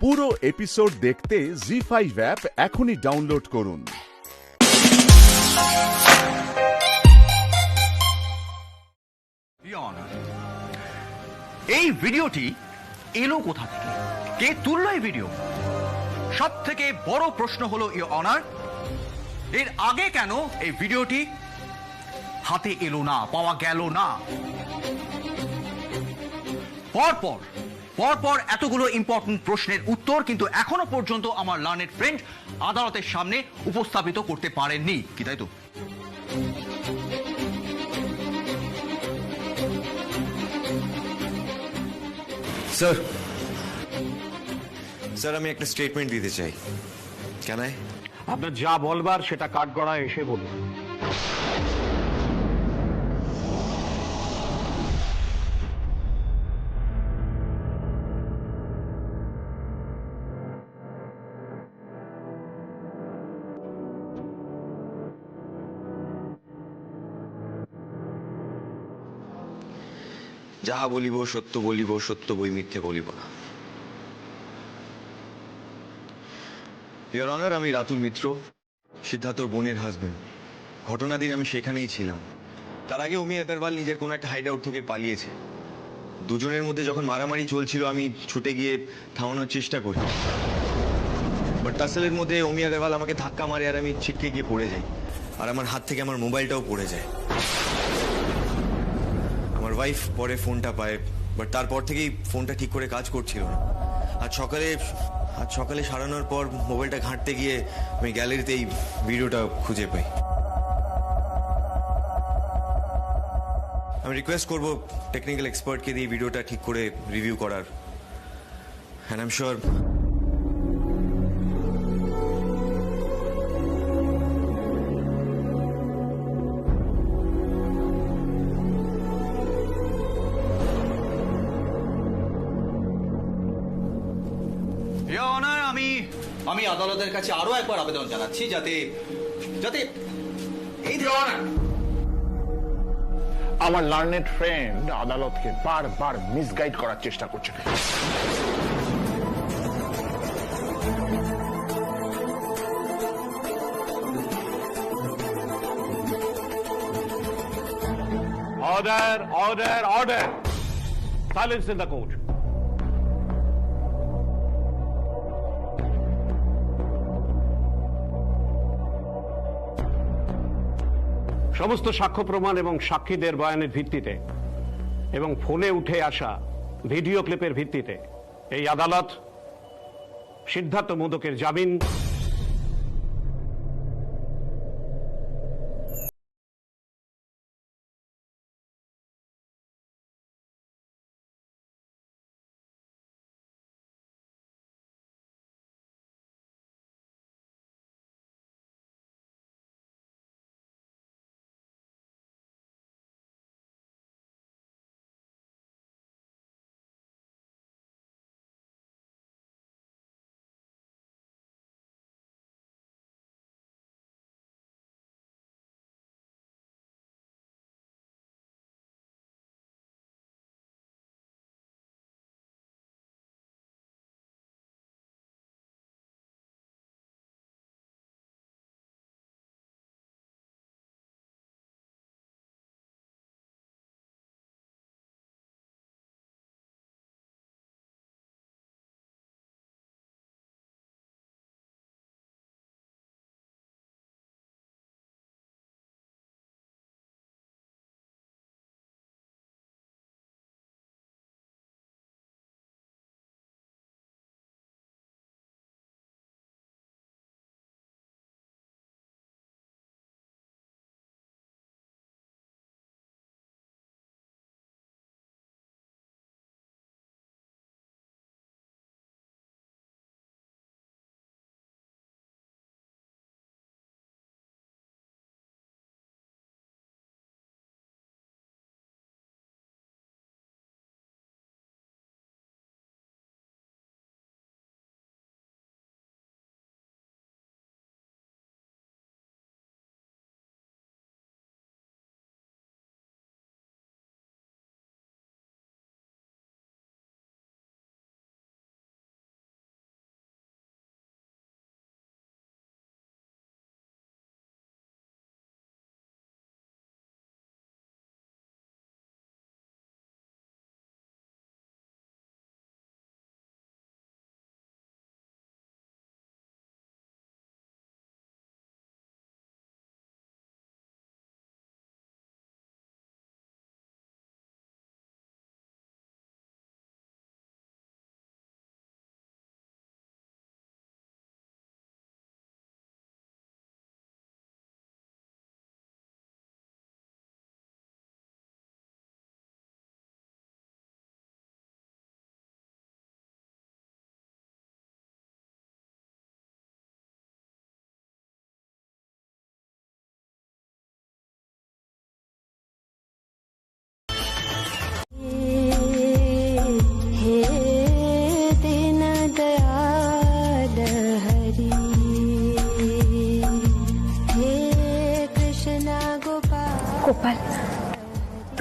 পুরো এপিসোড দেখতে জি5 অ্যাপ এখনই ডাউনলোড করুন। এই ভিডিওটি এলো কোথা থেকে? কে তুললো এই ভিডিও? সব থেকে বড় প্রশ্ন হলো ইওর অনার, এর আগে কেন এই ভিডিওটি হাতে এলো না, পাওয়া গেল না? পরপর এতগুলো ইম্পর্টেন্ট প্রশ্নের উত্তর কিন্তু এখনো পর্যন্ত আমার লার্নেড ফ্রেন্ড আদালতের সামনে উপস্থাপিত করতে পারেননি, কি তাই তো? স্যার আমি একটা স্টেটমেন্ট দিতে চাই। কেন? আপনার যা বলবার সেটা কাঠগড়ায় এসে বলুন। যাহা বলিব সত্য বলিব, সত্য বই মিথ্যে বলিব না। ইওর অনার, আমি রাতুল মিত্র, সিদ্ধার্থর বোনের হাজবেন্ড। ঘটনার দিন আমি সেখানেই ছিলাম। তার আগে অমি আগরওয়াল নিজের কোনো একটা হাইড আউট থেকে পালিয়েছে। দুজনের মধ্যে যখন মারামারি চলছিল আমি ছুটে গিয়ে থামানোর চেষ্টা করি, বাট টাসেলের মধ্যে অমি আগরওয়াল আমাকে ধাক্কা মারে আর আমি ছিটকে গিয়ে পড়ে যাই, আর আমার হাত থেকে আমার মোবাইলটাও পড়ে যায়। আমার ওয়াইফ পরে ফোনটা পায়, বাট তারপর থেকেই ফোনটা ঠিক করে কাজ করছিল না। আজ সকালে সারানোর পর মোবাইলটা ঘাঁটতে গিয়ে আমি গ্যালারিতে এই ভিডিওটা খুঁজে পাই। আমি রিকোয়েস্ট করব টেকনিক্যাল এক্সপার্টকে দিয়ে ভিডিওটা ঠিক করে রিভিউ করার। And I am sure your honour, আমি আদালতের কাছে আরো একবার আবেদন জানাচ্ছি যাতে এই ধরনের আমার লার্নেড ফ্রেন্ড আদালতকে বারবার মিসগাইড করার চেষ্টা করছে। Order, order, order! Silence in the court. সমস্ত সাক্ষ্য প্রমাণ এবং সাক্ষীদের বয়ানের ভিত্তিতে এবং ফোনে উঠে আসা ভিডিও ক্লিপের ভিত্তিতে এই আদালত সিদ্ধার্থ মোদকের জামিন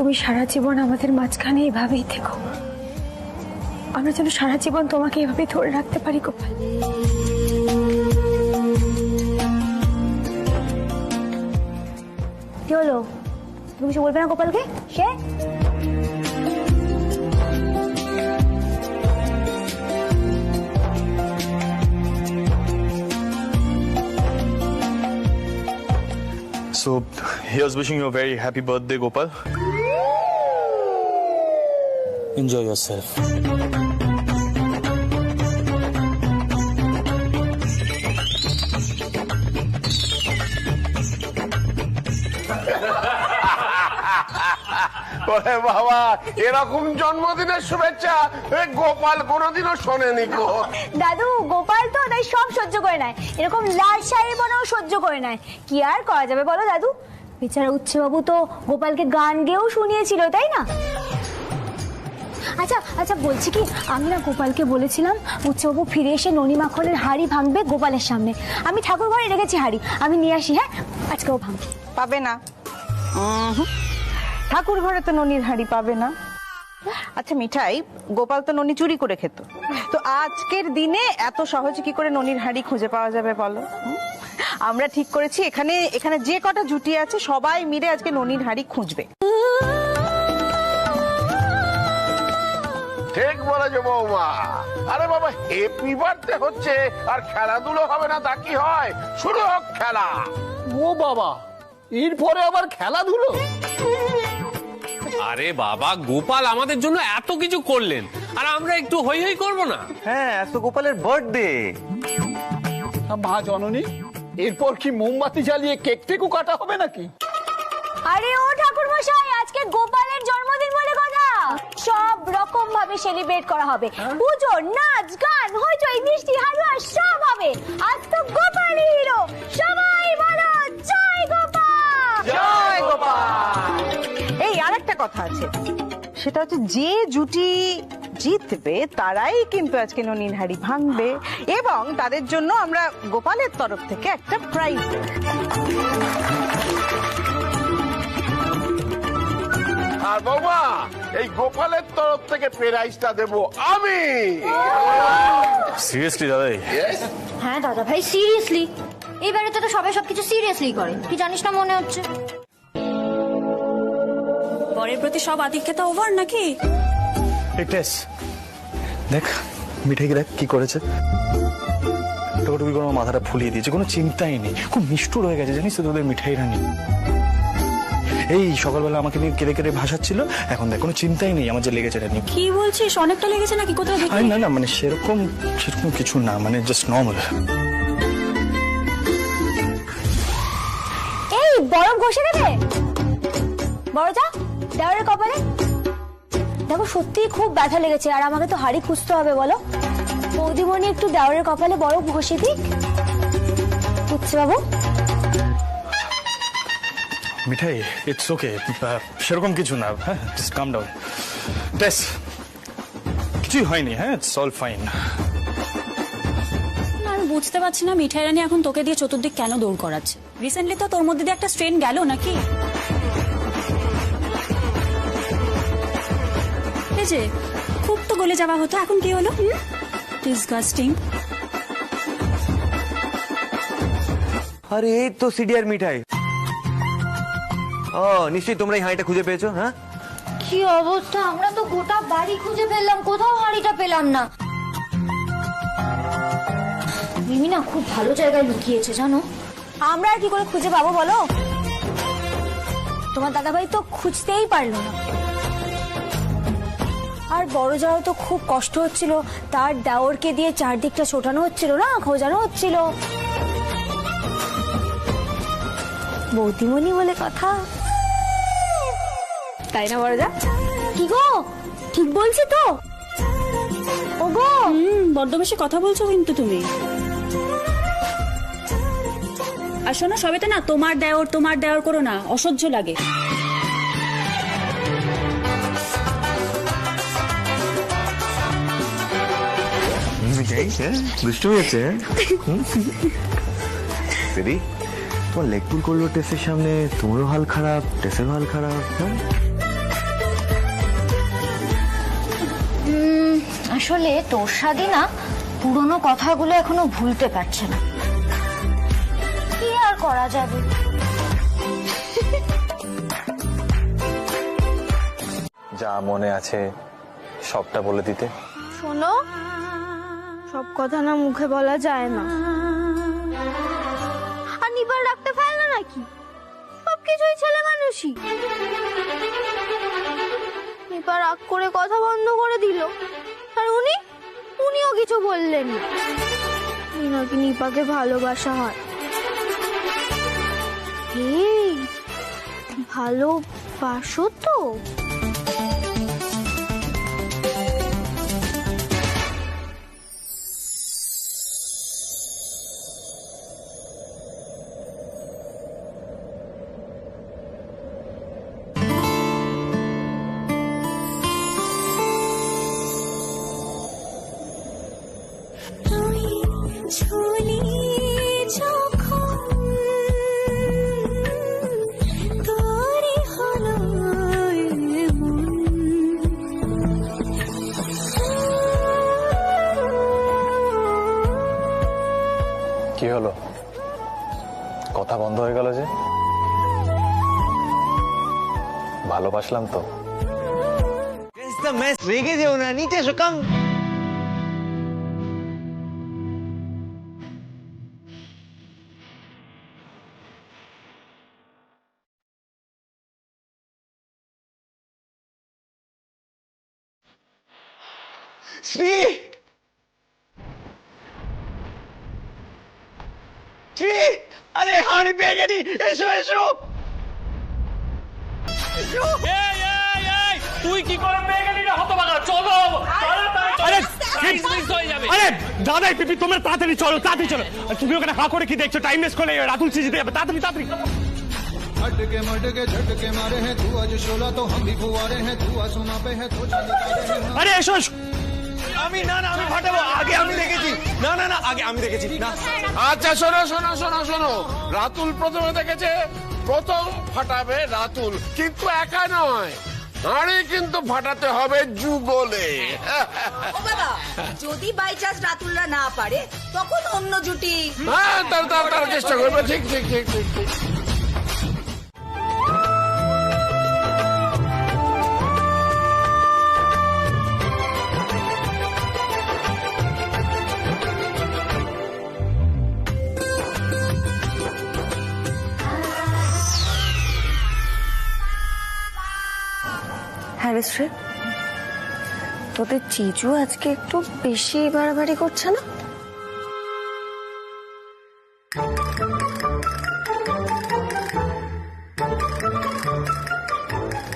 তুমি সারা জীবন আমাদের মাঝখানে এভাবেই থেকো, আমরা যেন সারা জীবন তোমাকে এভাবে ধরে রাখতে পারি গোপাল। কি হলো, তুমি কিছু বলবে না গোপালকে? সে So, here's wishing you a very happy birthday, Gopal. Enjoy yourself. ওরে বাবা, এরকম জন্মদিনের শুভেচ্ছা গোপাল কোনোদিনও শোনেনি গো। দাদু, গোপাল তো তাই সব সহ্য করে নেয়, এরকম লাল শাড়ি বনাও সহ্য করে নেয়। কি আর করা যাবে বলো দাদু, বেচারা উচ্ছেবাবু তো গোপালকে গান গেয়েও শুনিয়েছিল, তাই না? আচ্ছা আচ্ছা, বলছি কি, আমি না গোপালকে বলেছিলাম উচ্ছেবাবু ফিরে এসে ননি মাখনের হাড়ি ভাঙবে গোপালের সামনে। আমি ঠাকুর ঘরে রেখেছি হাড়ি, আমি নিয়ে আসি। হ্যাঁ, আজকেও ভাঙবে। পাবে না, ঠাকুর ঘরে তো ননির হাঁড়ি পাবে না। আচ্ছা মিঠাই, গোপাল তো ননি চুরি করে খেত, তো আজকের দিনে এত সহজে কি করে ননির হাঁড়ি খুঁজে পাওয়া যাবে বলো? আমরা ঠিক করেছি এখানে এখানে যে কটা জুটি আছে সবাই মিলে আজকে ননির হাঁড়ি খুঁজবে। ঠিক বলেছো বৌমা। আরে বাবা, হ্যাপি বার্থডে হচ্ছে আর খেলাধুলো হবে না তা কি হয়? শুরু হোক খেলা। ও বাবা, এরপরে আবার খেলাধুলো? আরে বাবা, গোপাল আমাদের জন্য এত কিছু করলেন, আর আমরা একটু হই হই করবো না? হ্যাঁ, আজ তো গোপালের বার্থডে। মা জননী, এরপর কি মোমবাতি জ্বালিয়ে কেক টেকও কাটা হবে নাকি? আরে ও ঠাকুর মশাই, আজকে গোপালের জন্মদিন বলে কথা, সব রকম ভাবে সেলিব্রেট করা হবে। পুজো, নাচ, গান, হইচই, মিষ্টি, হালুয়া সব হবে। আজ তো গোপালই হিরো। সবাই বলো জয় গোপাল, জয় গোপাল। এই আরেকটা কথা আছে, সেটা হচ্ছে যে জুটি জিতবে তারাই কিন্তু আজকে ননির হাঁড়ি ভাঙবে, এবং তাদের জন্য আমরা গোপালের তরফ থেকে একটা প্রাইজ দেব। আর বৌমা, এই গোপালের তরফ থেকে প্রাইজটা দেব আমি। Seriously, দাদাই? হ্যাঁ দাদা ভাই, সিরিয়াসলি। এবারে তো সবাই সবকিছু সিরিয়াসলি করে, কি জানিস না মনে হচ্ছে। বরের প্রতি সব আধিক্যতা ওভার নাকি? টেস, দেখ মিঠাইকে দেখ কি করেছে। টুকটুকি করে আমার মাথাটা ফুলিয়ে দিয়েছে, কোনো চিন্তাই নেই, খুব নিষ্ঠুর হয়ে গেছে জানিস তো তোদের মিঠাই রানী। এই সকালবেলা আমাকে নিয়ে কেড়ে কেড়ে ভাসাচ্ছিল, এখন দেখ কোনো চিন্তাই নেই আমার যে লেগেছে রানী। কি বলছিস, অনেকটা লেগেছে নাকি? কোথায় দেখি? আরে না না, মানে সেরকম কিছু না, মানে জাস্ট নর্মাল। এই বরফ ঘষে দেবে বড়, যা দেওয়ারের কপালে। দেখো সত্যি খুব ব্যথা লেগেছে, আর আমাকে তো হাড়ি খুঁজতে হবে। বলো বৌদিমণি, একটু দেওয়ারের কপালে বরফ ঘষে দিক। বুঝছে বাবু? মিঠাই, ইটস ওকে, সেরকম কিছু না। হ্যাঁ, জাস্ট কাম ডাউন। টেস, কিছুই হয়নি। হ্যাঁ, ইটস অল ফাইন। আমি বুঝতে পারছি না মিঠাই রানী এখন তোকে দিয়ে চতুর্দিক কেন দৌড় করাচ্ছে। রিসেন্টলি তো তোর মধ্যে দিয়ে একটা স্ট্রেন গেল নাকি? এই যে খুব তো গলে যাওয়া হতো, এখন কি হলো? ডিসগাস্টিং। আরে এই তো সিডিআর মিঠাই। ও, নিশ্চয়ই তোমরা এই হাঁড়িটা খুঁজে পেয়েছো। হ্যাঁ, কি অবস্থা, আমরা তো গোটা বাড়ি খুঁজে ফেললাম, কোথাও হাড়িটা পেলাম না। মিমি না খুব ভালো জায়গায় লুকিয়েছে জানো। আমরা আর কি করে খুঁজে পাবো বলো? তোমার দাদাভাই তো খুঁজতেই পারলো না। আর বড় যাও তো খুব কষ্ট হচ্ছিল, তার দেওরকে দিয়ে চারদিকটা ছোটানো হচ্ছিল না, খোঁজানো হচ্ছিল। বৌদিমণি বলে কথা, তাই না বড় যা? কি গো, ঠিক বলছি তো? ওগো, বড্ড বেশি কথা বলছো কিন্তু তুমি। আর শোনো, সবেতে না তোমার দেওর করো না, অসহ্য লাগে। দুষ্টু হয়েছে। তোমার লেগ পুল করলো টেসের সামনে, তোমারও হাল খারাপ, টেসের হাল খারাপ। আসলে তোর সাথে না পুরনো কথাগুলো এখনো ভুলতে পারছে না। কি আর করা যাবে? যা মনে আছে সবটা বলে দিতে। শোনো, সব কথা না মুখে বলা যায় না। আর নিবার রাখতে পারে না নাকি? সবকিছুই ছেলে মানুষই। নিবার রাগ করে কথা বন্ধ করে দিল, আর উনিও কিছু বললেন না। নাকি নিপাকে ভালোবাসা হয়। এই ভালোবাসো তো? কি হলো, কথা বন্ধ হয়ে গেল যে? ভালোবাসলাম তো। রেগে যেও না, নিচে এসো, কাম। শ্রী, শ্রী, আরে হাঁড়ি পেয়ে গেছি, এসো এসো। তুই কি করে পেয়ে গেলি রে হতভাগা? চলো, আরে মিস হয়ে যাবে। আরে দাদা পিপি, তোমরা তাড়াতাড়ি চলো, তাড়াতাড়ি চলো। আর তুমি ওখানে হা করে কি দেখছো? টাইম ওয়েস্ট করলে রাতুল সিজিতে যাবে। তাড়াতাড়ি তাড়াতাড়ি। हटके मटके झटके मारे हैं, तू आज शोला तो हम भी फुवारे हैं, तू आसमां पे है तो আরে এসো এসো। আমি না না, আমি ফাটাবো। আগে আমি দেখেছি। না না না, আগে আমি দেখেছি। না আচ্ছা শোনো শোনো শোনো শোনো, রাতুল প্রথমে দেখেছে, প্রথম ফাটাবে রাতুল, কিন্তু একা নয়, হাঁড়ি কিন্তু ফাটাতে হবে যুগলে। ও বাবা, যদি বাই চান্স রাতুলরা না পারে তখন অন্য জুটি। হ্যাঁ, তার চেষ্টা করবে। ঠিক ঠিক ঠিক ঠিক ঠিক। হ্যাঁ রে শ্রী, তোদের চিজু আজকে একটু বেশি বাড়াবাড়ি করছে না?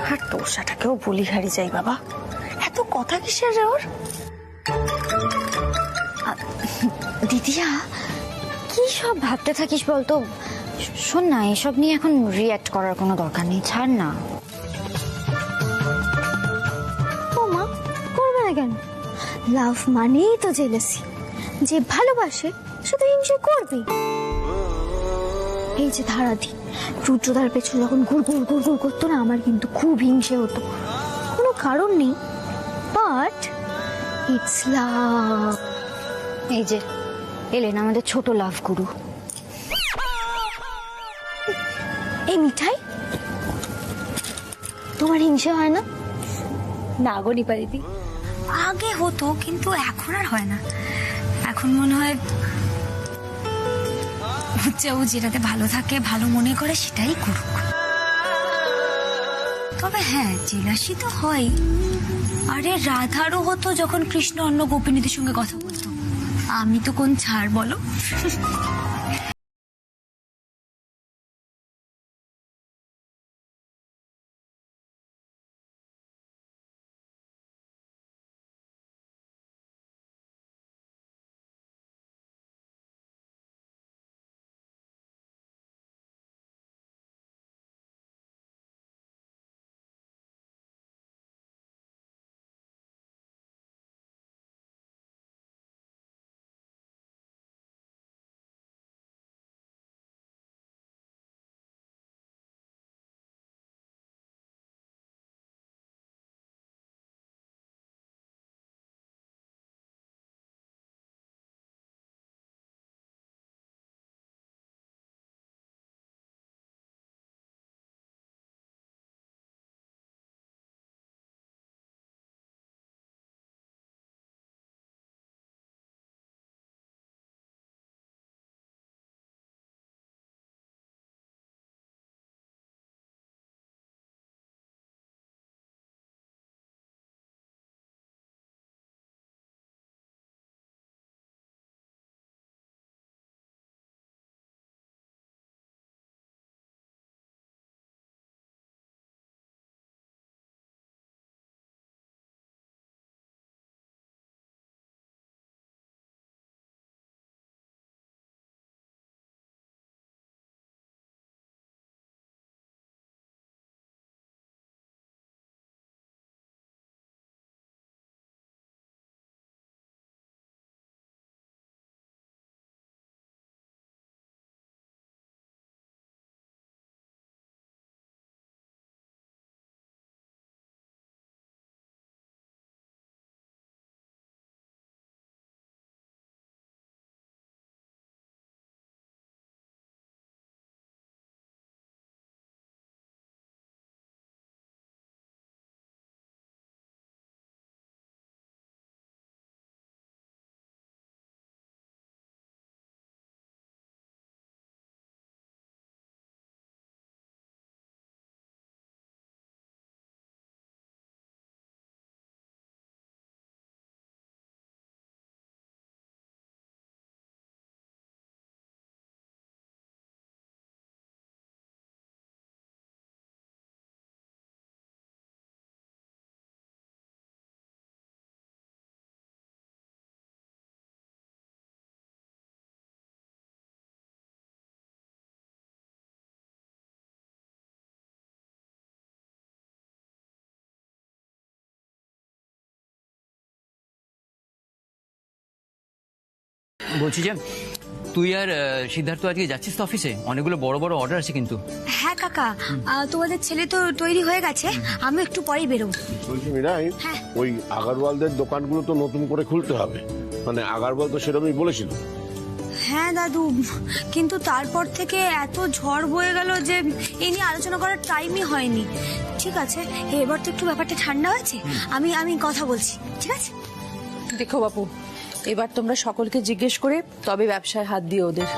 আর তোষাটাকেও বলি হারি যাই বাবা, এত কথা কিসের রে ওর? দিদিয়া, কি সব ভাবতে থাকিস বলতো? শোন না, এসব নিয়ে এখন রিঅ্যাক্ট করার কোনো দরকার নেই, ছাড় না। ও মা, করবে না কেন? লাভ মানেই তো জেলাসি। যে ভালোবাসে সে তো হিংসে করবে। এই যে ধারাধি রুদ্রদার পেছনে যখন গুড় গুড় গুড় করতো না, আমার কিন্তু খুব হিংসে হতো। কোনো কারণ নেই, বাট ইটস লাভ। এই যে এলেন আমাদের ছোট লাভ গুরু। এই মিঠাই, তোমার হিংসে হয় না? না গো নিপা দিদি, আগে হতো কিন্তু এখন আর হয় না। এখন মনে হয় হচ্ছে ও যেটাতে ভালো থাকে, ভালো মনে করে সেটাই করুক। তবে হ্যাঁ, জেলাসি তো হয়। আরে রাধারও হতো যখন কৃষ্ণ অন্য গোপিনীদের সঙ্গে কথা বলতো। আমি তো কোন ছাড় বলো। বলছি যে তুই আর সিদ্ধার্থ আজকে যাচ্ছিস তো অফিসে? অনেকগুলো বড় বড় অর্ডার আছে কিন্তু। হ্যাঁ কাকা, তোমাদের ছেলে তো তৈরি হয়ে গেছে, আমি একটু পরেই বেরোবো। বলছি মিরাই, ওই আগারওয়ালদের দোকানগুলো তো নতুন করে খুলতে হবে, মানে আগারওয়াল তো সেরকমই বলেছিল। হ্যাঁ দাদু, কিন্তু তারপর থেকে এত ঝড় বয়ে গেল যে এই নিয়ে আলোচনা করার টাইমই হয়নি। ঠিক আছে, এবার তো একটু ব্যাপারটা ঠান্ডা হয়েছে, আমি কথা বলছি, ঠিক আছে? দেখো বাপু, এবার তোমরা সকলকে জিজ্ঞেস করে তবে ব্যবসায় হাত দিও ওদের।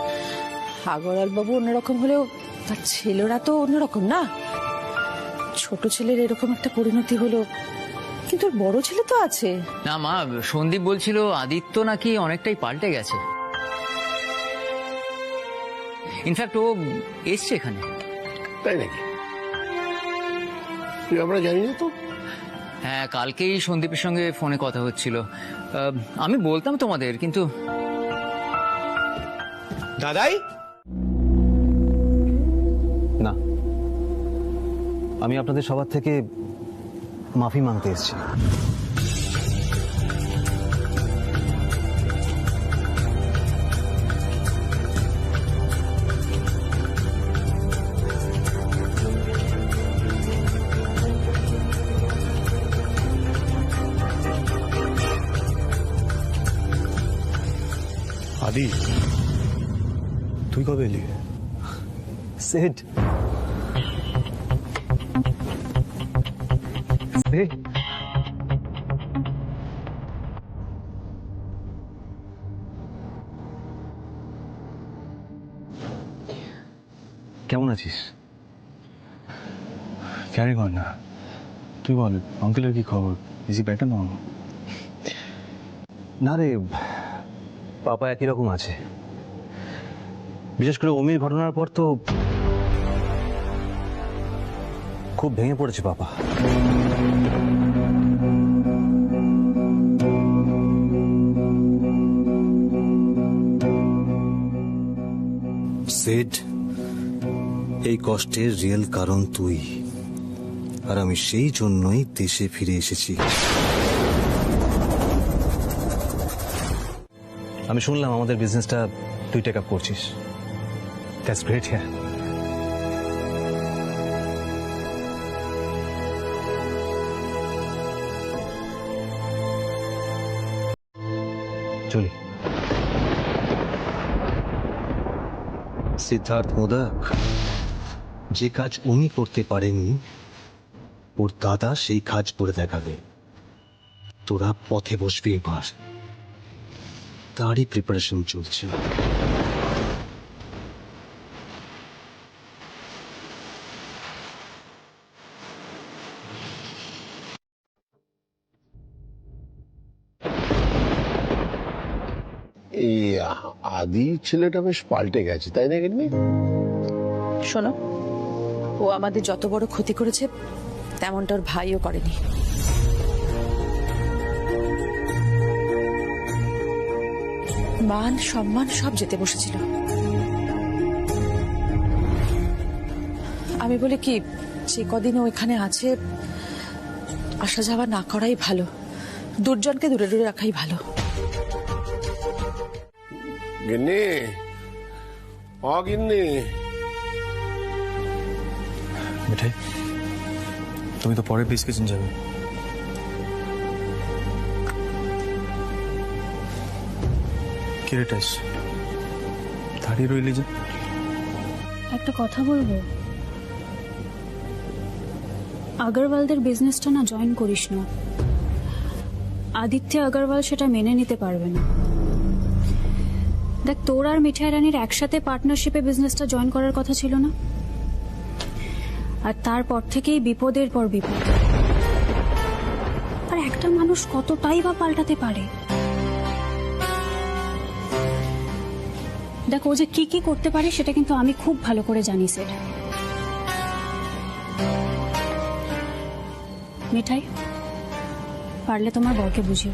আগরওয়াল বাবু অন্যরকম হলেও তার ছেলেরা তো অন্যরকম না। ছোট ছেলের এরকম একটা পরিণতি হলো, কিন্তু ওর বড় ছেলে তো আছে। না মা, সন্দীপ বলছিল আদিত্য নাকি অনেকটাই পাল্টে গেছে। ইনফ্যাক্ট ও এসছে এখানে। তাই নাকি? তুই আমরা জানি না তো। হ্যাঁ, কালকেই সন্দীপের সঙ্গে ফোনে কথা হচ্ছিল। আমি বলতাম তোমাদের, কিন্তু দাদাই না, আমি আপনাদের সবার থেকে মাফি মাংতে এসেছি। আদি, তুই কবে এলি? সেট কেমন আছিস? ক্যারি কর না, তুই বল আঙ্কেলের কি খবর? Is he better now? না রে, পাপা একই রকম আছে। বিশেষ করে অমির ঘটনার পর তো খুব ভেঙে পড়েছে পাপা। সেড, এই কষ্টের রিয়েল কারণ তুই, আর আমি সেই জন্যই দেশে ফিরে এসেছি। আমি শুনলাম আমাদের বিজনেসটা তুই টেক আপ করছিস। That's great. হ্যাঁ, চলি। সিদ্ধার্থ মোদক, যে কাজ উনি করতে পারেনি ওর দাদা সেই কাজ করে দেখাবে। তোরা পথে বসবি এবার, তারই প্রিপারেশন চলছে। এই আদি ছেলেটা বেশ পাল্টে গেছে, তাই না? কিন্তু শোনো, ও আমাদের যত বড় ক্ষতি করেছে তেমনটা ওর ভাইও করেনি। মান সম্মান সব যেতে বসেছিল। আমি বলি কি, যে কদিন ও এখানে আছে আসা যাওয়া না করাই ভালো, দুর্জনকে দূরে দূরে রাখাই ভালো। গিন্নি, গিন্নি, মিঠাই, তুমি তো পরে প্লিজ কিচেন যাবে। কিরেটাস দাঁড়িয়ে রইলি যে? একটা কথা বলবো, আগরওয়ালদের বিজনেসটা না জয়েন করিস না। আদিত্য আগরওয়াল সেটা মেনে নিতে পারবে না। দেখ, তোর আর মিঠাই রানীর একসাথে পার্টনারশিপে বিজনেসটা জয়েন করার কথা ছিল না? আর তারপর থেকেই বিপদের পর বিপদ। আর একটা মানুষ কতটাই বা পাল্টাতে পারে? দেখ, ও যে কি কি করতে পারে সেটা কিন্তু আমি খুব ভালো করে জানি স্যার। মিঠাই, পারলে তোমার বরকে বুঝিও।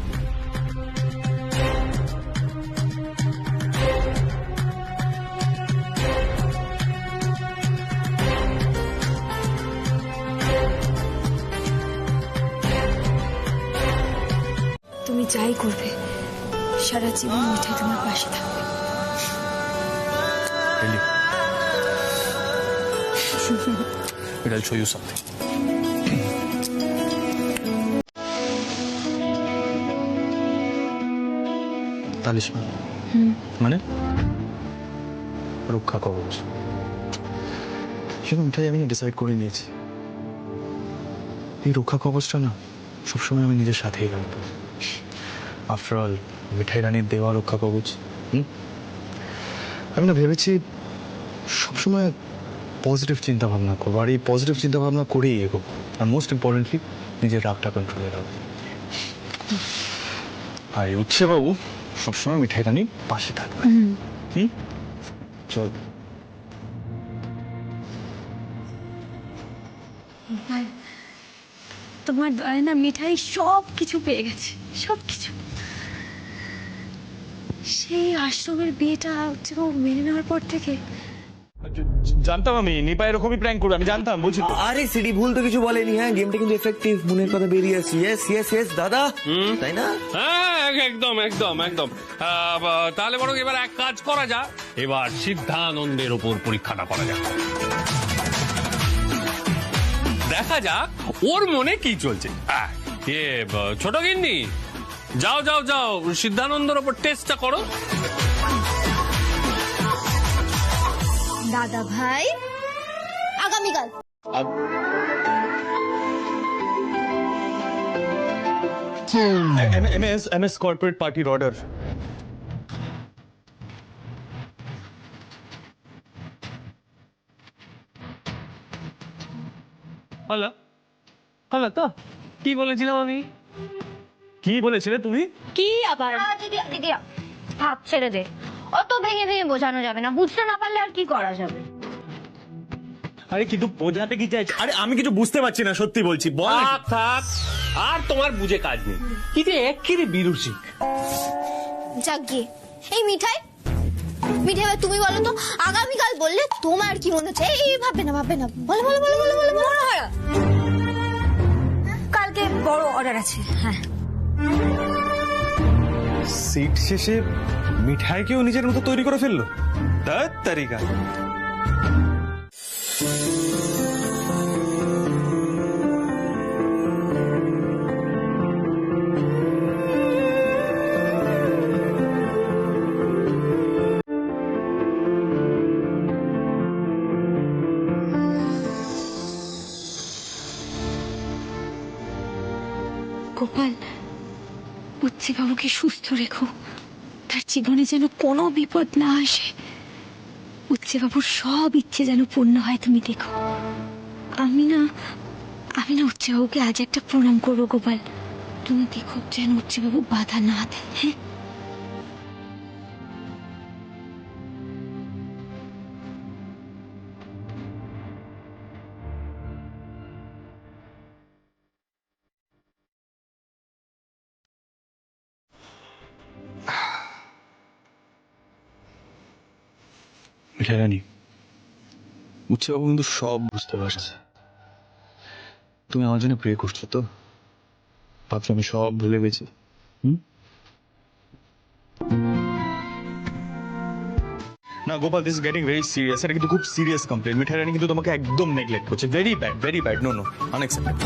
তুমি যাই করবে সারা জীবন মিঠাই তোমার পাশে থাকবে। I'll show you something. তালিশমান মানে রক্ষা কবচ। সেটা মিঠাই আমি ডিসাইড করে নিয়েছি, এই রক্ষা কবচটা না সবসময় আমি নিজের সাথেই রাখবো। আফটার অল মিঠাই রানীর দেওয়া রক্ষা কবচ। আমি না ভেবেছি সবসময় পজিটিভ চিন্তা ভাবনা করবো, আর এই পজিটিভ চিন্তা ভাবনা করেই এগোবো, আর মোস্ট ইম্পর্টেন্টলি নিজের রাগটা কন্ট্রোলে রাখবো। আর উচ্ছে বাবু সবসময় মিঠাই রানীর পাশে থাকবে। চল তোমার দয়া না মিঠাই সব কিছু পেয়ে গেছে, সব কিছু। সেই আশ্রমের বিয়েটা হচ্ছে মেনে নেওয়ার পর থেকে জানতাম আমি নিপা এরকমই প্র্যাঙ্ক করবে, আমি জানতাম, বুঝি তো। আরে সিডি ভুল তো কিছু বলেনি। হ্যাঁ, গেমটা কিন্তু এফেক্টিভ, মনের কথা বেরিয়ে আসছে। ইয়েস ইয়েস ইয়েস দাদা, তাই না? হ্যাঁ একদম একদম একদম। তাহলে বরং এবার এক কাজ করা যাক, এবার সিদ্ধানন্দের ওপর পরীক্ষাটা করা যাক, দেখা যাক ওর মনে কি চলছে। ছোট গিন্নি, যাও যাও যাও সিদ্ধানন্দের ওপর টেস্টটা করো। দাদা ভাই আগামীকাল MS corporate party order. হলো হলো তো কি বলেছিলাম আমি? কি বলেছিলে তুমি? কি আবার দিদি দিদি ভাব ছেড়ে দে, অত ভেঙে ভেঙে বোঝানো যাবে না, বুঝতে না পারলে আর কি করা যাবে? আরে কিন্তু বোঝাতে কি চাইছি? আরে আমি কিছু বুঝতে পারছি না, সত্যি বলছি, বল। থাক আর তোমার বুঝে কাজ নেই, কি যে একেবারে বিরুষিক। যাক গিয়ে এই মিঠাই মিঠাই তুমি বলো তো, আগামীকাল বললে তোমার কি মনে হচ্ছে? এই ভাববে না ভাববে না, বলো বলো বলো বলো বলো বলো। কালকে বড় অর্ডার আছে। হ্যাঁ, সিট শেষে মিঠাইকেও নিজের মতো তৈরি করে ফেললো, তার তারিকা। গোপাল, উচ্ছে বাবুকে সুস্থ রেখো, তার জীবনে যেন কোনো বিপদ না আসে। উচ্ছে বাবুর সব ইচ্ছে যেন পূর্ণ হয়, তুমি দেখো। আমি না উচ্ছে বাবুকে আজ একটা প্রণাম করবো গোপাল, তুমি দেখো যেন উচ্ছে বাবু বাধা না দেয়। হ্যাঁ, মিঠাই রানী, উচ্চবাবু কিন্তু সব বুঝতে পারছে। তুমি আমার জন্য প্রে করছো তো? ভাবছো আমি সব ভুলে গেছি? না Gopal, this is getting very serious. এটা কিন্তু খুব সিরিয়াস কমপ্লেন। মিঠাই রানী কিন্তু তোমাকে একদম নেগলেক্ট করছে। Very bad. No no, unacceptable.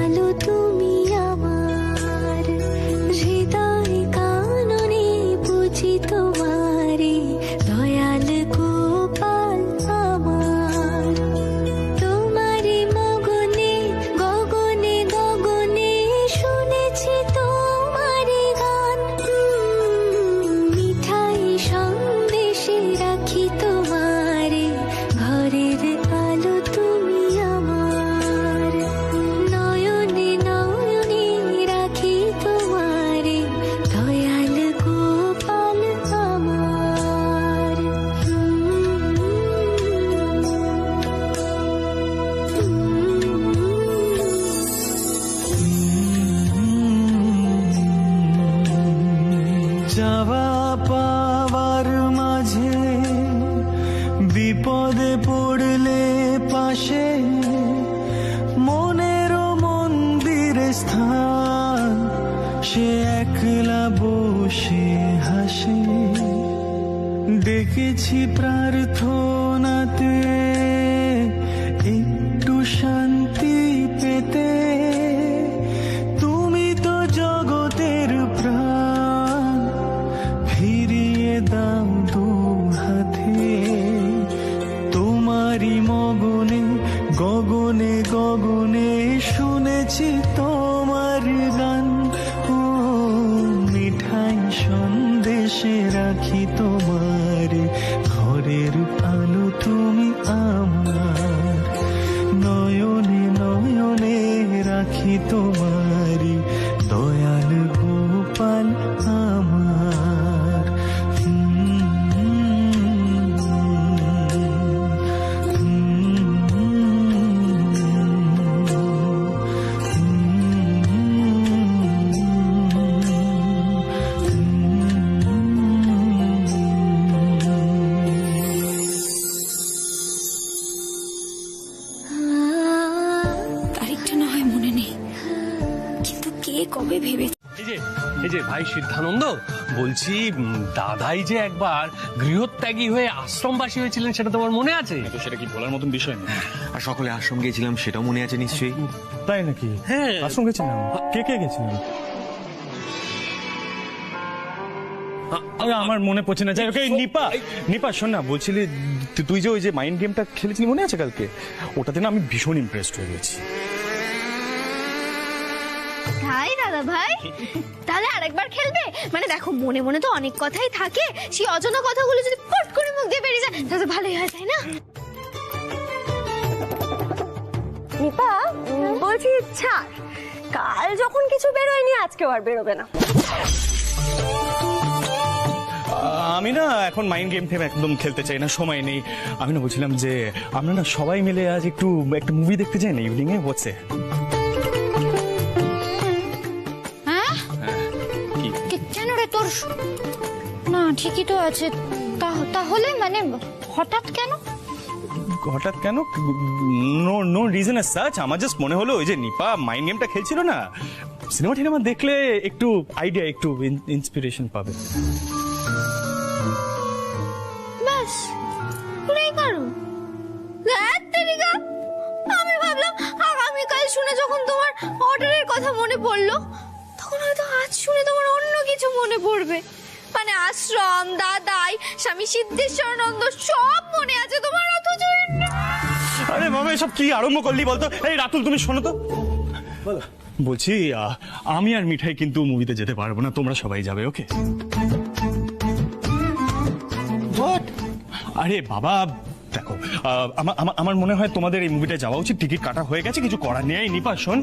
আলো তুমি আমার হৃদয় পড়লে পাশে মনেরও মন্দিরে স্থান, সে একলা বসে হাসে। দেখেছি প্রার্থনাতে একটু শান্তি পেতে, তুমি তো জগতের প্রাণ, ফিরিয়ে দাও দু হাতে। তোমারই মগনে গগনে গগনে শুনেছি তোমার গান। ও মিঠাই সন্দেশে রাখি তোমার, ঘরের আলো তুমি আমার, নয়নে নয়নে রাখি তোমার, দয়াল গোপাল আমার। তারিখটা না হয় মনে নেই, কিন্তু কে কবে ভেবেছে। এই যে ভাই সিদ্ধানন্দ, বলছি দাদাই যে একবার গৃহত্যাগী হয়ে আশ্রমবাসী হয়েছিলেন, সেটা তোমার মনে আছে? তো সেটা কি বলার মতন বিষয় না। আর সকলে আশ্রম গিয়েছিলাম সেটাও মনে আছে নিশ্চয়ই। তাই নাকি? হ্যাঁ, আশ্রম গেছিলাম। কে কে গেছিলাম? আমার মনে পড়ছে না। যাই হোক, নিপা নিপা শোন না, বলছিলি তুই যে ওই যে মাইন্ড গেমটা খেলেছিলি মনে আছে কালকে? ওটাতে না আমি ভীষণ ইমপ্রেসড হয়ে গেছি। তাই দাদা ভাই, তাহলে আরেকবার খেলবে? মানে দেখো, মনে মনে তো অনেক কথাই থাকে, সেই অজানা কথাগুলো যদি ফট করে মুখ দিয়ে বেরিয়ে যায় তাহলে ভালোই হয়, তাই না? নিপা, বলছি ছাড়, কাল যখন কিছু বেরোয়নি আজকেও আর বেরোবে না। আমি না এখন মাইন্ড গেম টেম একদম খেলতে চাই না, সময় নেই। আমি না বলছিলাম যে আমরা না সবাই মিলে আজ একটু একটা মুভি দেখতে যাই না ইভিনিং এ? হচ্ছে কেন রে তোর? না ঠিকই তো আছে। তাহলে মানে হঠাৎ কেন? হঠাৎ কেন? No no reason as such. আমার জাস্ট মনে হলো ওই যে নিপা মাইন্ড গেমটা খেলছিল না, সিনেমা টিনেমা দেখলে একটু আইডিয়া, একটু ইন্সপিরেশন পাবে। ব্যাস, পুরাই কারণ। আমি ভাবলাম আগামীকাল শুনে যখন তোমার অর্ডারের কথা মনে পড়লো, তখন হয়তো আজ শুনে তোমার অন্য কিছু মনে পড়বে। মানে আশ্রম, দাদাই, স্বামী সিদ্ধেশ্বরানন্দ সব মনে আছে তোমার, অথচ আরে মামা এসব কি আরম্ভ করলি বলতো? এই রাতুল, তুমি শোনো তো। বলছি আমি আর মিঠাই কিন্তু মুভিতে যেতে পারবো না, তোমরা সবাই যাবে, ওকে? আরে বাবা দেখো, আমার মনে হয় তোমাদের এই মুভিটা যাওয়া উচিত। টিকিট কাটা হয়ে গেছে, কিছু করার নেই। নিপা শোন,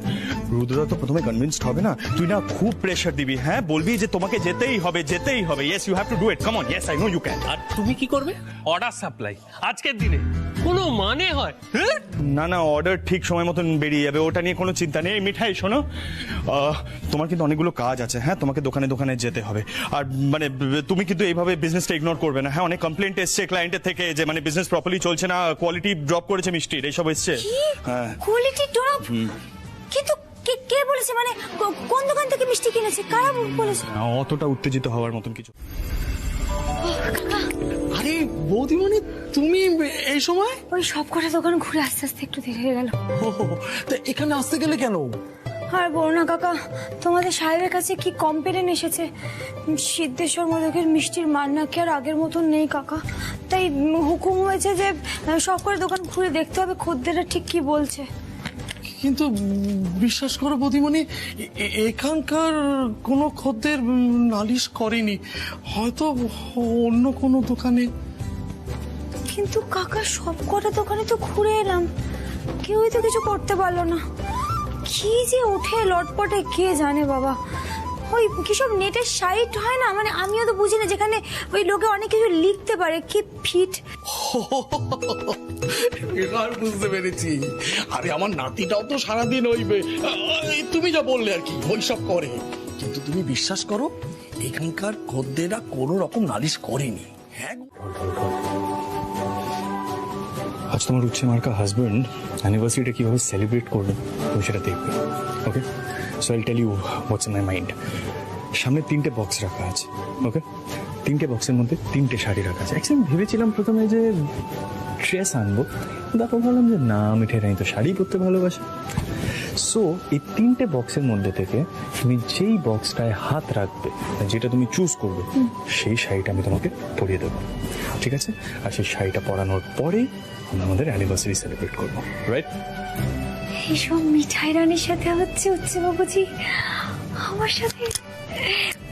রুদ্রা তো প্রথমে কনভিন্সড হবে না, তুই না খুব প্রেশার দিবি। হ্যাঁ, বলবি যে তোমাকে যেতেই হবে, যেতেই হবে। Yes, you have to do it, come on. Yes, I know you can. আর তুমি কি করবে? অর্ডার সাপ্লাই আজকের দিনে কোনো মানে হয়? না না, অর্ডার ঠিক সময় মতন বেরিয়ে যাবে, ওটা নিয়ে কোনো চিন্তা নেই। মিঠাই শোনো, তোমার কিন্তু অনেকগুলো কাজ আছে। হ্যাঁ, তোমাকে দোকানে দোকানে যেতে হবে। আর মানে তুমি কিন্তু এইভাবে বিজনেসটা ইগনোর করবে না। হ্যাঁ, অনেক কমপ্লেন্ট এসছে ক্লায়েন্টের থেকে যে মানে বিজনেস প্রপারলি চলছে না, কোয়ালিটি ড্রপ করেছে মিষ্টির, এইসব এসছে। হ্যাঁ, কোয়ালিটি ড্রপ? কিন্তু কে বলেছে? মানে কোন দোকান থেকে মিষ্টি কিনেছে? কারা বলেছে? অতটা উত্তেজিত হওয়ার মতন কিছু। আরে বৌদিমণি, তুমি এই সময়? ওই সব কটা দোকান ঘুরে আস্তে আস্তে একটু দেরি হয়ে গেল। তা এখানে আসতে গেলে কেন? আর বলো না কাকা, তোমাদের সাহেবের কাছে কি কমপ্লেন এসেছে, সিদ্ধেশ্বর মোদকের মিষ্টির মান নাকি আর আগের মতন নেই কাকা। তাই হুকুম হয়েছে যে সব করে দোকান ঘুরে দেখতে হবে খদ্দেররা ঠিক কি বলছে। কিন্তু বিশ্বাস করো বৌদিমণি, এখানকার কোনো খদ্দের নালিশ করেনি, হয়তো অন্য কোনো দোকানে। কিন্তু কাকা সব কটা দোকানে তো ঘুরে এলাম, কেউই তো কিছু করতে পারলো না। কি যে উঠে লটপটে কে জানে বাবা। ওই কিসব নেটের সাইট হয় না, মানে আমিও তো বুঝি না, যেখানে ওই লোকে অনেক কিছু লিখতে পারে। কি ফিট! এবার বুঝতে পেরেছি। আরে আমার নাতিটাও তো সারাদিন ওই তুমি যা বললে আর কি ওইসব করে। কিন্তু তুমি বিশ্বাস করো, এখানকার খদ্দেরা কোনো রকম নালিশ করেনি। হ্যাঁ, আজ তোমার উচ্চে মার্কা হাজবেন্ড অ্যানিভার্সারিটা কিভাবে সেলিব্রেট করবে তুমি সেটা দেখবে। Okay, so I'll tell you what's in my mind. সামনে 3টে বক্স রাখা আছে। ওকে, 3টে বক্সের মধ্যে 3টে শাড়ি রাখা আছে। অ্যাকচুয়ালি ভেবেছিলাম প্রথমে যে ড্রেস আনবো, তারপর ভাবলাম যে না, মিঠাই রানী তো শাড়ি পরতে ভালোবাসে। সো এই 3টে বক্সের মধ্যে থেকে তুমি যেই বক্সটায় হাত রাখবে, যেটা তুমি চুজ করবে, সেই শাড়িটা আমি তোমাকে পরিয়ে দেবো, ঠিক আছে? আর সেই শাড়িটা পরানোর পরেই আমরা আমাদের অ্যানিভার্সারি সেলিব্রেট করবো, রাইট? এইসব মিঠাই রানীর সাথে হচ্ছে উচ্চ বাবুজি, আমার সাথে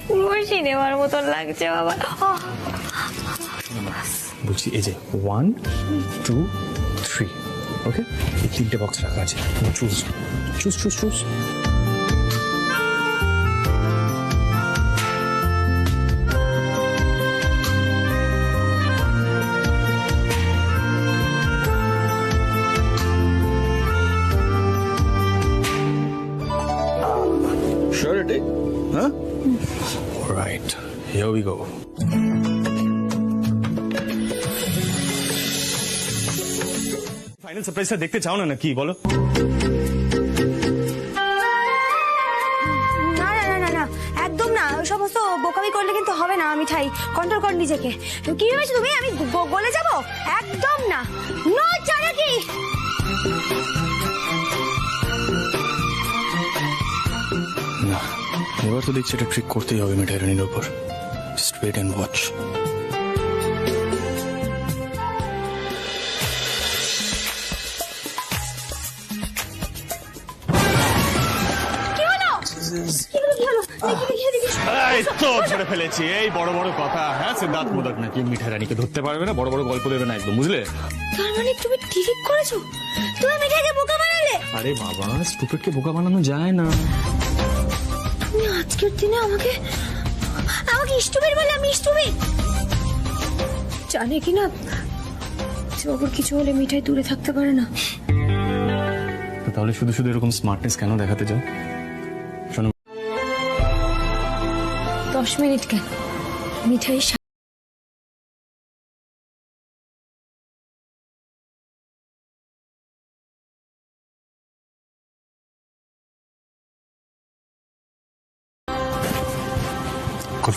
পুরো সিনেমার মতন লাগছে বাবা। বলছি এই যে 1, 2, 3, ওকে, এই 3টে বক্স রাখা আছে। Choose choose choose choose. Surety? Huh? Right, here we go. Final সারপ্রাইজটা দেখতে চাও না নাকি বলো? না না না না না, একদম না। ওই সমস্ত বোকামি করলে কিন্তু হবে না। মিঠাই, কন্ট্রোল কর নিজেকে। কি ভেবেছো তুমি আমি গলে যাব? একদম না। নো চালাকি। না, এবার তো দেখছি এটা ট্রিক করতেই হবে মিঠাই রানীর ওপর। Just wait and watch. এই তো ধরে ফেলেছি, এই বড় বড় কথা। হ্যাঁ, সিদ্ধার্থ মোদক নাকি মিঠাই রানীকে ধরতে পারবে না, বড় বড় গল্প দেবে না একদম, বুঝলে? তার মানে তুমি ঠিক করেছো, তুমি মিঠাইকে বোকা বানালে। আরে বাবা, স্টুপিডকে বোকা বানানো যায় না। তুমি আজকের দিনে আমাকে স্টুপিড বলে? আমি স্টুপিড জানে কিনা বাবুর কিছু হলে মিঠাই দূরে থাকতে পারে না। তাহলে শুধু শুধু এরকম স্মার্টনেস কেন দেখাতে যাও? 10 মিনিট কেন? মিঠাই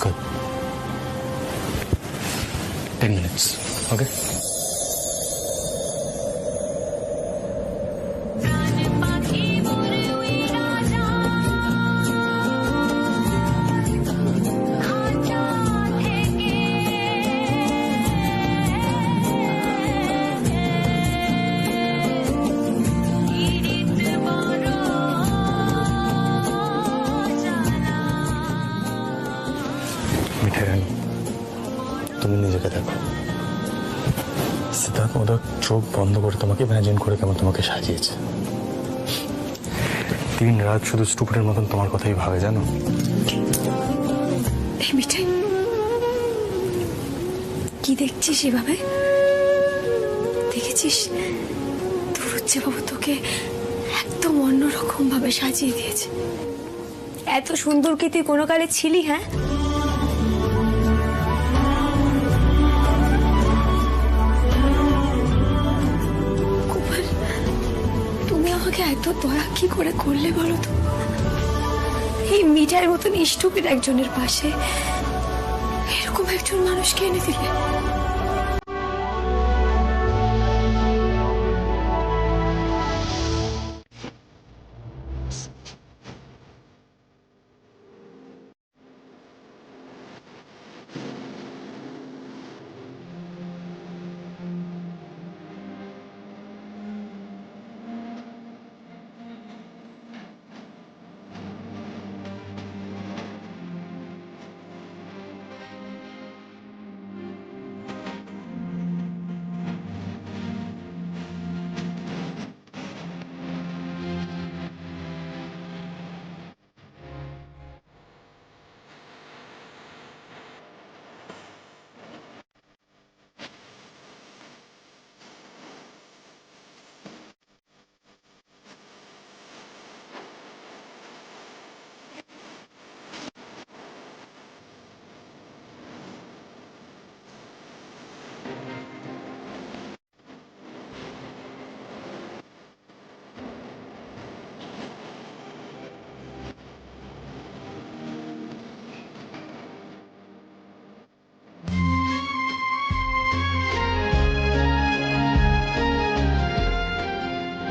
Good. 10 minutes, okay? মিঠাই রানী, তুমি নিজেকে দেখো। সিদ্ধার্থ মোদক চোখ বন্ধ করে তোমাকে ইমাজিন করে কেমন তোমাকে সাজিয়েছে। 3 রাত শুধু স্টুপিডের মতন তোমার কথাই ভাবে, জানো? মিঠাই, কি দেখছিস এভাবে? দেখেছিস তোর উচ্চে বাবু তোকে একদম অন্যরকম ভাবে সাজিয়ে দিয়েছে। এত সুন্দর কি তুই কোনো কালে ছিলি? হ্যাঁ, আমাকে এত দয়া কি করে করলে বলো তো? এই মিঠাইয়ের মতন স্টুপিড একজনের পাশে এরকম একজন মানুষকে এনে দিলে।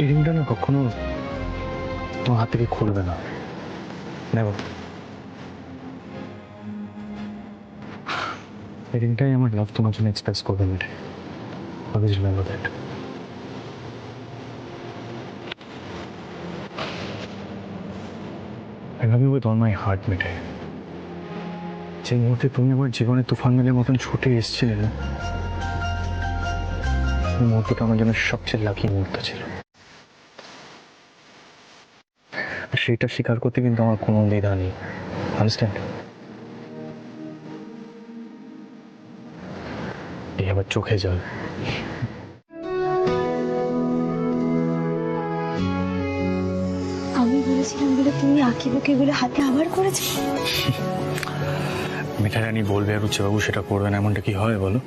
এই রিংটা না কখনো তোমার হাত থেকে খুলবে না, নেবো। এই রিংটাই আমার লাভ তোমার জন্য এক্সপ্রেস করবে মিঠাই। Always remember that. I love you with all my heart, মিঠাই। যে মুহূর্তে তুমি আমার জীবনে তুফান মেলের মতন ছুটে এসেছিলে না, এই মুহূর্তটা আমার জন্য সবচেয়ে লাকি মুহূর্ত ছিল। সেটা স্বীকার করতে কিন্তু আমার কোনো দ্বিধা নেই, আন্ডারস্ট্যান্ড? এই আবার চোখে জল। আমি বলেছিলাম বলে তুমি আঁকিবুকি বলে হাতে আবার করেছো। মিঠাই রানী বলবে আর উচ্চবাবু সেটা করবে না, এমনটা কি হয় বলো?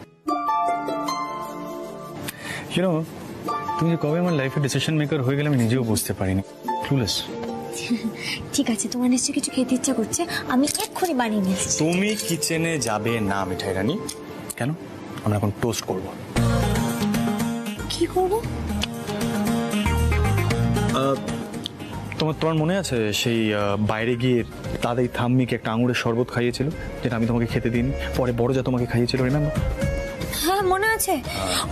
ইউনো, তুমি যে কবে আমার লাইফে ডিসিশন মেকার হয়ে গেলে আমি নিজেও বুঝতে পারিনি। ক্লুলেস। ঠিক আছে, তোমার নিশ্চয়ই কিছু খেতে ইচ্ছা করছে, আমি এক্ষুনি বানিয়ে নিয়ে আসছি। তুমি কিচেনে যাবে না মিঠাই রানী। কেন? আমরা এখন টোস্ট করব। কি করবো? তোমার মনে আছে সেই বাইরে গিয়ে দাদাই থাম্মিকে একটা আঙুরের শরবত খাইয়েছিল, যেটা আমি তোমাকে খেতে দিইনি, পরে বড় যা তোমাকে খাইয়েছিল, রিমেম্বার? হ্যাঁ মনে আছে।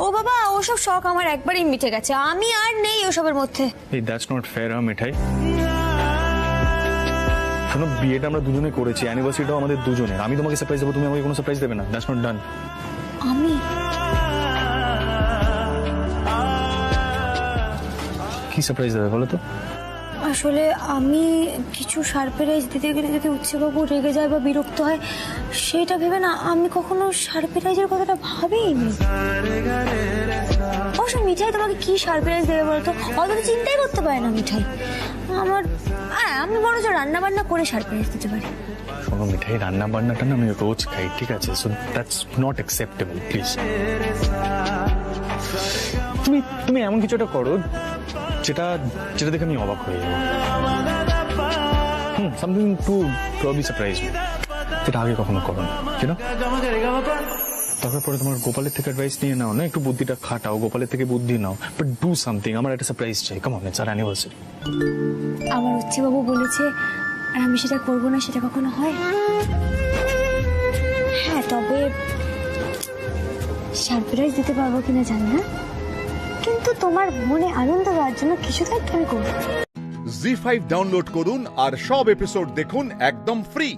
ও বাবা, ওসব শখ আমার একবারই মিটে গেছে, আমি আর নেই ওসবের মধ্যে। এই দ্যাটস নট ফেয়ার মিঠাই। শোনো, বিয়েটা আমরা দুজনে করেছি, অ্যানিভার্সারিটাও আমাদের দুজনের। আমি তোমাকে সারপ্রাইজ দেবো, তুমি আমাকে কোনো সারপ্রাইজ দেবে না। That's not done. আমি কি সারপ্রাইজ দেবে বলো তো? আসলে আমি কিছু সারপ্রাইজ দিতে গেলে যদি উচ্চবাবু রেগে যায় বা বিরক্ত হয়, সেটা ভেবে না আমি কখনো সারপ্রাইজের কথাটা ভাবিনি। অবশ্য মিঠাই তোমাকে কি সারপ্রাইজ দেবে বলতো, অত চিন্তাই করতে পারে না মিঠাই। আমি বরঞ্চ রান্না বান্না করে সারপ্রাইজ দিতে পারি। শোনো মিঠাই, রান্না বান্নাটা না আমি রোজ খাই, ঠিক আছে? So that's not acceptable, please. তুমি এমন কিছু একটা করো যেটা দেখে আমি অবাক হয়ে যাবো। Something to probably surprise me, যেটা আগে কখনো করো না, ঠিক আছে? তারপর পরে তোমার গোপালের থেকে অ্যাডভাইস নিয়ে নাও না, একটু বুদ্ধিটা খাটাও, গোপালের থেকে বুদ্ধি নাও, বাট ডু সামথিং। আমার একটা সারপ্রাইজ চাই, come on, it's our anniversary. আমার উচ্চবাবু বলেছে আর আমি সেটা করবো না, সেটা কখনো হয়? হ্যাঁ, তবে সারপ্রাইজ দিতে পারবো কিনা জানি না, কিন্তু তোমার মনে আনন্দ দেওয়ার জন্য কিছু তো একটা আমি করবো। জি5 ডাউনলোড করুন আর সব এপিসোড দেখুন একদম ফ্রি।